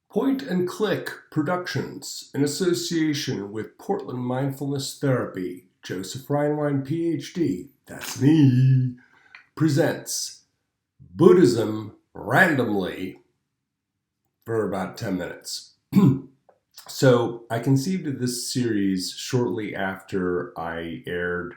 Point and Click Productions, in association with Portland Mindfulness Therapy, Joseph Reinwein, PhD, that's me, presents Buddhism randomly for about 10 minutes. So I conceived of this series shortly after I aired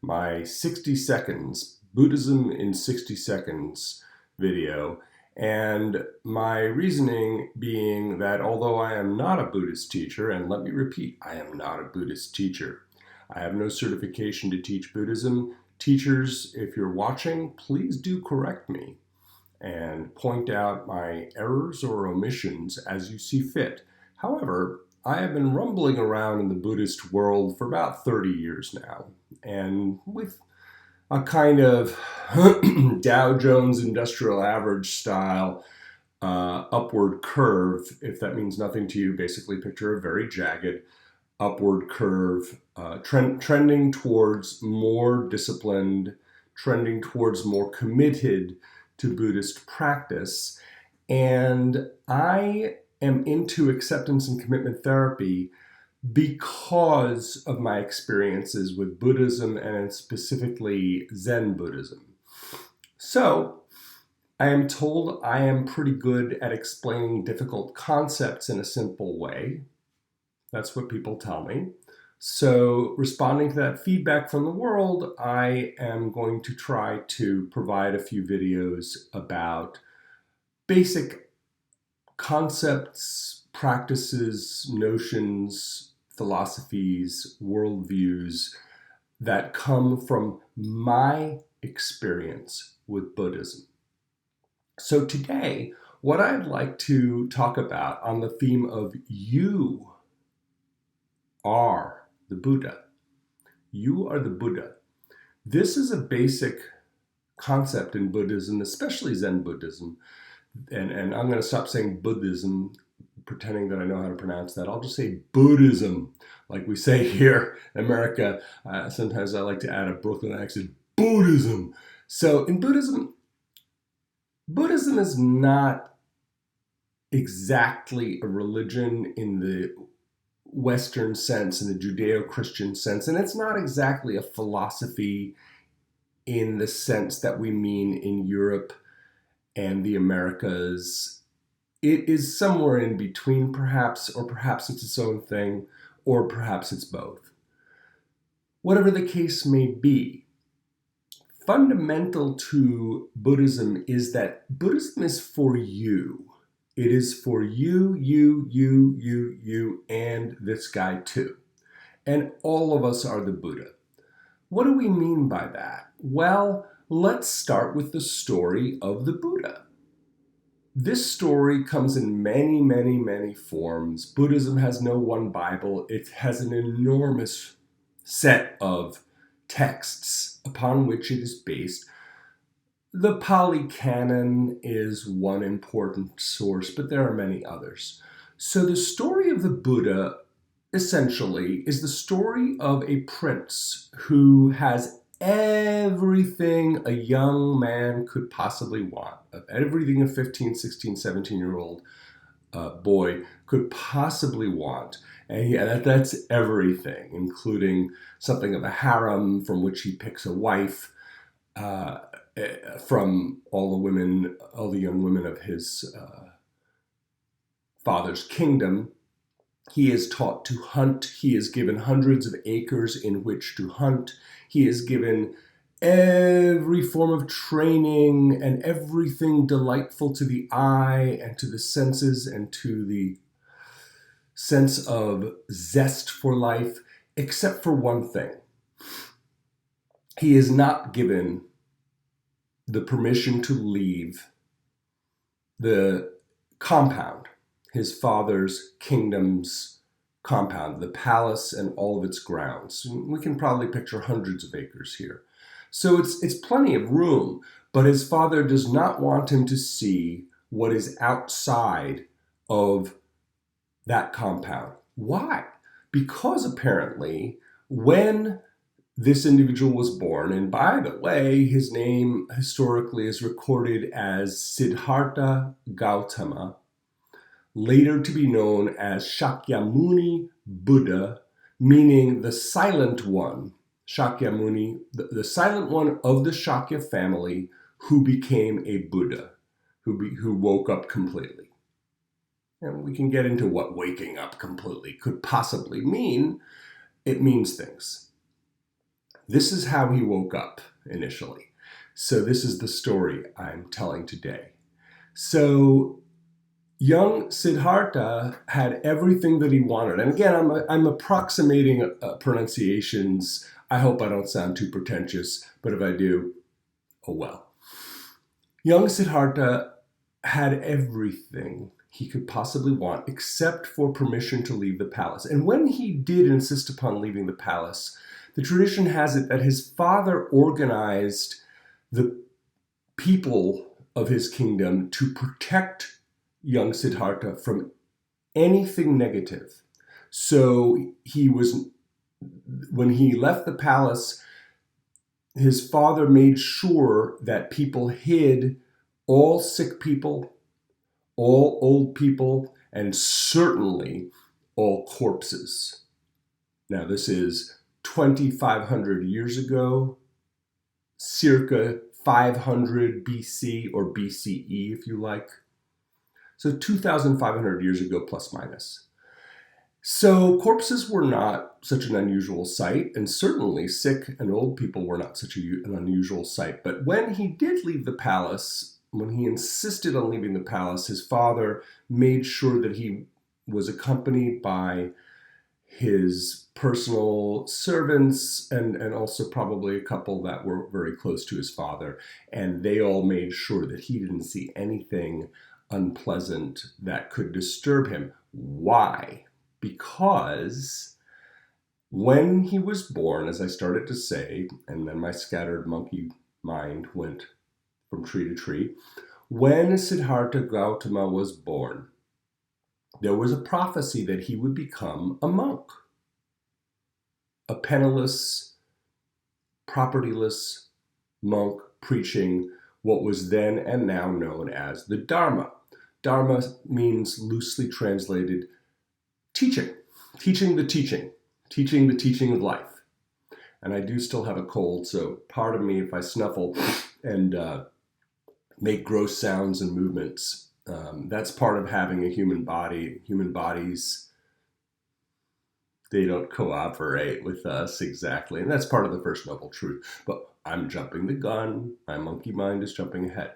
my 60 seconds, Buddhism in 60 seconds video. And my reasoning being that although I am not a Buddhist teacher, and let me repeat, I am not a Buddhist teacher. I have no certification to teach Buddhism. Teachers, if you're watching, please do correct me and point out my errors or omissions as you see fit. However, I have been rumbling around in the Buddhist world for about 30 years now, and with a kind of Dow Jones Industrial Average style upward curve. If that means nothing to you, basically picture a very jagged upward curve trending towards more disciplined, trending towards more committed to Buddhist practice. And I am into acceptance and commitment therapy because of my experiences with Buddhism and specifically Zen Buddhism. So I am told I am pretty good at explaining difficult concepts in a simple way. That's what people tell me. So responding to that feedback from the world, I am going to try to provide a few videos about basic concepts, practices, notions, philosophies, worldviews that come from my experience with Buddhism. So today, what I'd like to talk about on the theme of you are the Buddha. You are the Buddha. This is a basic concept in Buddhism, especially Zen Buddhism. And I'm going to stop saying Buddhism, pretending that I know how to pronounce that. I'll just say Buddhism, like we say here in America. Sometimes I like to add a Brooklyn accent, Buddhism. So in Buddhism, Buddhism is not exactly a religion in the Western sense, in the Judeo-Christian sense, and it's not exactly a philosophy in the sense that we mean in Europe and the Americas. It is somewhere in between, perhaps, or perhaps it's its own thing, or perhaps it's both. Whatever the case may be, fundamental to Buddhism is that Buddhism is for you. It is for you, and this guy too. And all of us are the Buddha. What do we mean by that? Well, let's start with the story of the Buddha. This story comes in many, many, many forms. Buddhism has no one Bible. It has an enormous set of texts upon which it is based. The Pali Canon is one important source, but there are many others. So the story of the Buddha, essentially, is the story of a prince who has everything a young man could possibly want, everything a 15, 16, 17-year-old boy could possibly want. And that's everything, including something of a harem from which he picks a wife, from all the young women of his father's kingdom. He is taught to hunt. He is given hundreds of acres in which to hunt. He is given every form of training and everything delightful to the eye and to the senses and to the sense of zest for life, except for one thing. He is not given the permission to leave the compound, his father's kingdom's compound, the palace and all of its grounds. We can probably picture hundreds of acres here. So it's plenty of room, but his father does not want him to see what is outside of that compound. Why? Because apparently when this individual was born, and by the way, his name historically is recorded as Siddhartha Gautama, later to be known as Shakyamuni Buddha, meaning the silent one. Shakyamuni, the silent one of the Shakya family who became a Buddha, who woke up completely. And we can get into what waking up completely could possibly mean. It means things. This is how he woke up initially. So this is the story I'm telling today. So young Siddhartha had everything that he wanted. And again, I'm approximating pronunciations. I hope I don't sound too pretentious, but if I do, oh well. Young Siddhartha had everything he could possibly want except for permission to leave the palace. And when he did insist upon leaving the palace, the tradition has it that his father organized the people of his kingdom to protect young Siddhartha from anything negative. So when he left the palace, his father made sure that people hid all sick people, all old people, and certainly all corpses. Now, this is 2,500 years ago, circa 500 BC or BCE, if you like. So 2,500 years ago, plus minus. So corpses were not such an unusual sight, and certainly sick and old people were not such an unusual sight. But when he did leave the palace, when he insisted on leaving the palace, his father made sure that he was accompanied by his personal servants and also probably a couple that were very close to his father. And they all made sure that he didn't see anything unpleasant that could disturb him. Why? Because when he was born, as I started to say, and then my scattered monkey mind went from tree to tree, when Siddhartha Gautama was born, there was a prophecy that he would become a monk, a penniless, propertyless monk preaching what was then and now known as the Dharma. Dharma means, loosely translated, teaching the teaching of life. And I do still have a cold, so pardon me if I snuffle and make gross sounds and movements. That's part of having a human body. Human bodies, they don't cooperate with us exactly. And that's part of the First Noble Truth. But I'm jumping the gun. My monkey mind is jumping ahead.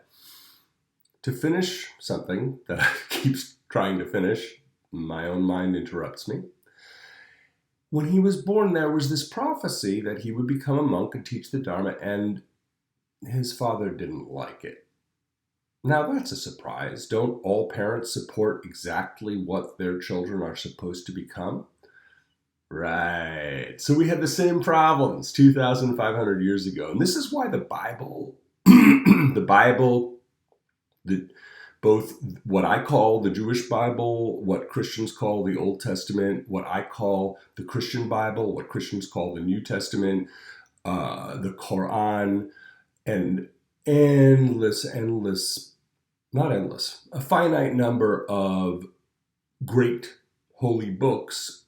To finish something that I keep trying to finish, my own mind interrupts me. When he was born, there was this prophecy that he would become a monk and teach the Dharma, and his father didn't like it. Now, that's a surprise. Don't all parents support exactly what their children are supposed to become? Right. So we had the same problems 2,500 years ago. And this is why the Bible, both what I call the Jewish Bible, what Christians call the Old Testament, what I call the Christian Bible, what Christians call the New Testament, the Quran, and a finite number of great holy books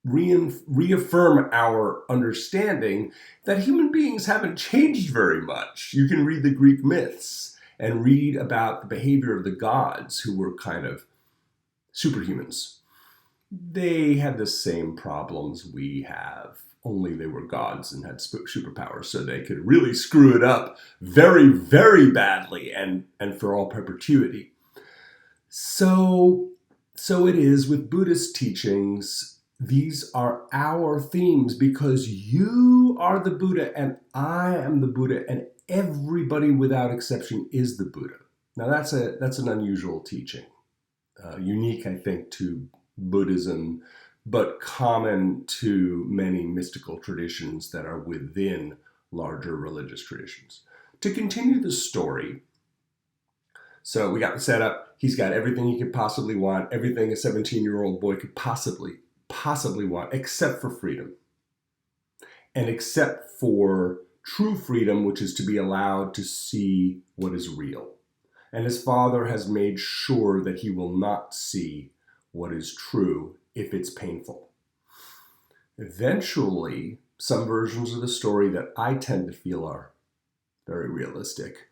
reaffirm our understanding that human beings haven't changed very much. You can read the Greek myths and read about the behavior of the gods who were kind of superhumans. They had the same problems we have, only they were gods and had superpowers, so they could really screw it up very, very badly and for all perpetuity. So it is with Buddhist teachings. These are our themes because you are the Buddha and I am the Buddha and everybody without exception is the Buddha. Now that's an unusual teaching, unique, I think, to Buddhism, but common to many mystical traditions that are within larger religious traditions. To continue the story, so we got the setup. He's got everything he could possibly want, everything a 17-year-old boy could possibly want, except for freedom. And except for true freedom, which is to be allowed to see what is real. And his father has made sure that he will not see what is true if it's painful. Eventually, some versions of the story that I tend to feel are very realistic.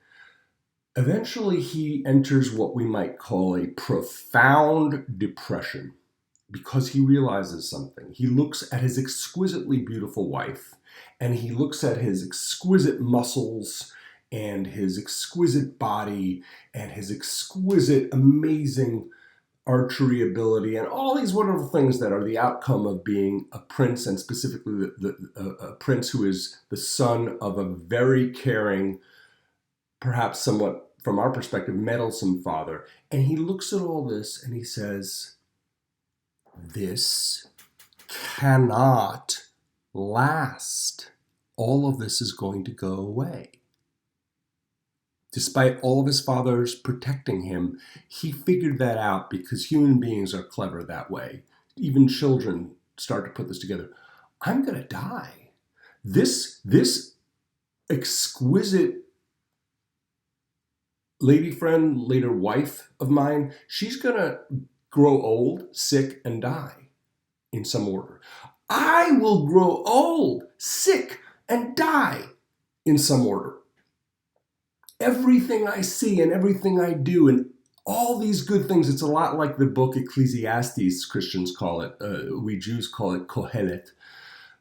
Eventually, he enters what we might call a profound depression because he realizes something. He looks at his exquisitely beautiful wife, and he looks at his exquisite muscles and his exquisite body and his exquisite, amazing archery ability and all these wonderful things that are the outcome of being a prince, and specifically a prince who is the son of a very caring, perhaps somewhat, from our perspective, meddlesome father. And he looks at all this and he says, this cannot last. All of this is going to go away. Despite all of his fathers protecting him, he figured that out because human beings are clever that way. Even children start to put this together. I'm going to die. This exquisite lady friend, later wife of mine, she's going to grow old, sick, and die in some order. I will grow old, sick, and die in some order. Everything I see and everything I do and all these good things, it's a lot like the book Ecclesiastes, Christians call it. We Jews call it Kohelet,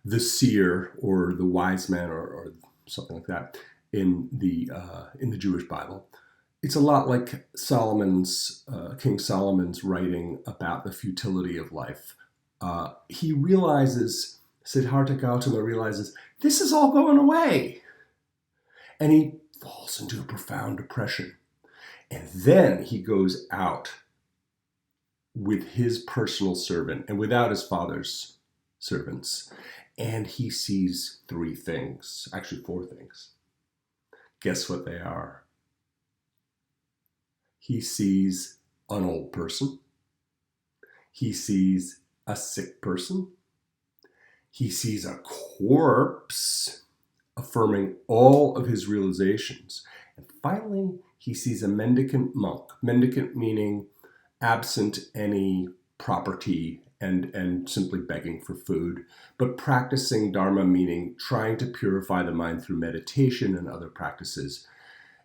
the seer or the wise man or something like that in the Jewish Bible. It's a lot like King Solomon's writing about the futility of life. He realizes, Siddhartha Gautama realizes, this is all going away. And he falls into a profound depression. And then he goes out with his personal servant and without his father's servants. And he sees three things, actually four things. Guess what they are? He sees an old person. He sees a sick person. He sees a corpse, affirming all of his realizations. And finally, he sees a mendicant monk. Mendicant meaning absent any property and simply begging for food, but practicing Dharma meaning trying to purify the mind through meditation and other practices.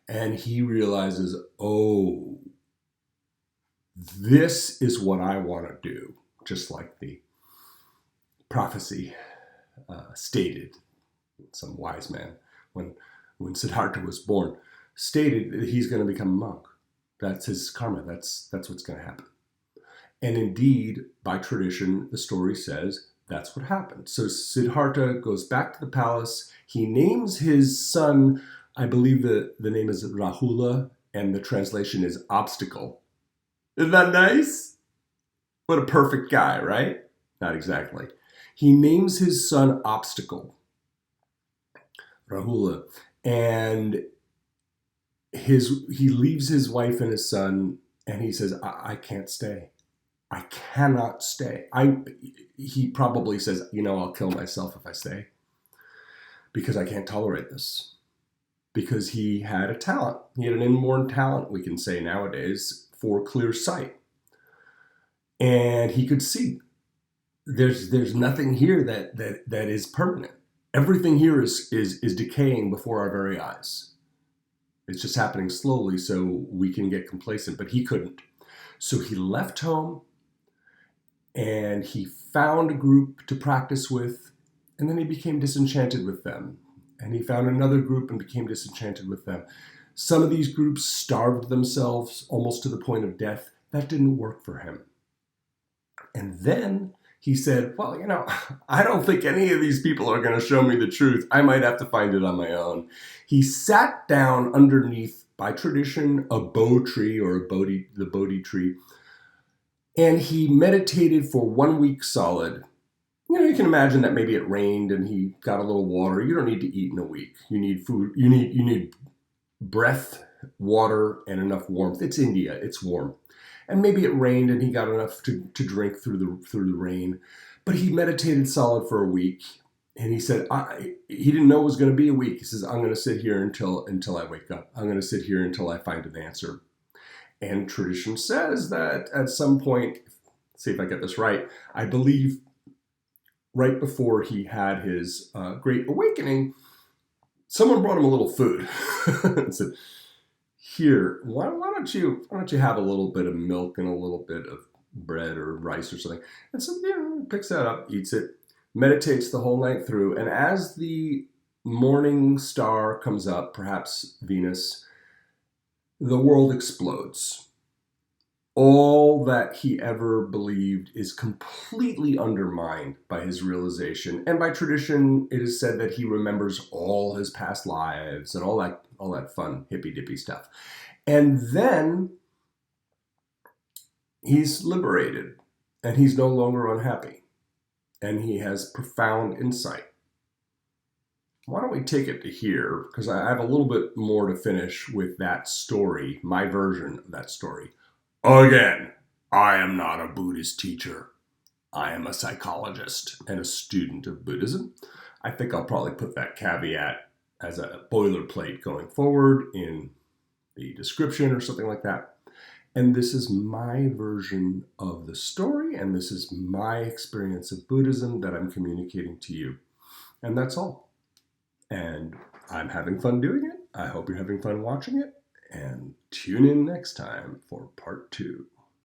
And he realizes, oh, this is what I want to do, just like the prophecy stated. Some wise man, when Siddhartha was born, stated that he's going to become a monk. That's his karma. That's what's going to happen. And indeed, by tradition, the story says that's what happened. So Siddhartha goes back to the palace. He names his son, I believe the name is Rahula, and the translation is obstacle. Isn't that nice? What a perfect guy, right? Not exactly. He names his son Obstacle, Rahula, and he leaves his wife and his son, and he says, I can't stay. I cannot stay. He probably says, I'll kill myself if I stay because I can't tolerate this. Because he had a talent. He had an inborn talent, we can say nowadays, for clear sight. And he could see there's nothing here that is permanent. Everything here is decaying before our very eyes. It's just happening slowly so we can get complacent, but he couldn't. So he left home and he found a group to practice with, and then he became disenchanted with them. And he found another group and became disenchanted with them. Some of these groups starved themselves almost to the point of death. That didn't work for him. And then he said, well, I don't think any of these people are going to show me the truth. I might have to find it on my own. He sat down underneath, by tradition, a bo tree or the Bodhi tree, and he meditated for 1 week solid. You can imagine that maybe it rained and he got a little water. You don't need to eat in a week. You need food. You need breath, water, and enough warmth. It's India. It's warm. And maybe it rained and he got enough to drink through the rain. But he meditated solid for a week. And he said, he didn't know it was going to be a week. He says, I'm going to sit here until I wake up. I'm going to sit here until I find an answer. And tradition says that at some point, see if I get this right, I believe right before he had his great awakening, someone brought him a little food and said, "Here, why don't you have a little bit of milk and a little bit of bread or rice or something?" And so picks that up, eats it, meditates the whole night through, and as the morning star comes up, perhaps Venus, the world explodes. All that he ever believed is completely undermined by his realization. And by tradition, it is said that he remembers all his past lives and all that fun hippy-dippy stuff. And then he's liberated and he's no longer unhappy. And he has profound insight. Why don't we take it to here? Because I have a little bit more to finish with that story, my version of that story. Again, I am not a Buddhist teacher. I am a psychologist and a student of Buddhism. I think I'll probably put that caveat as a boilerplate going forward in the description or something like that. And this is my version of the story, and this is my experience of Buddhism that I'm communicating to you. And that's all. And I'm having fun doing it. I hope you're having fun watching it. And tune in next time for part 2.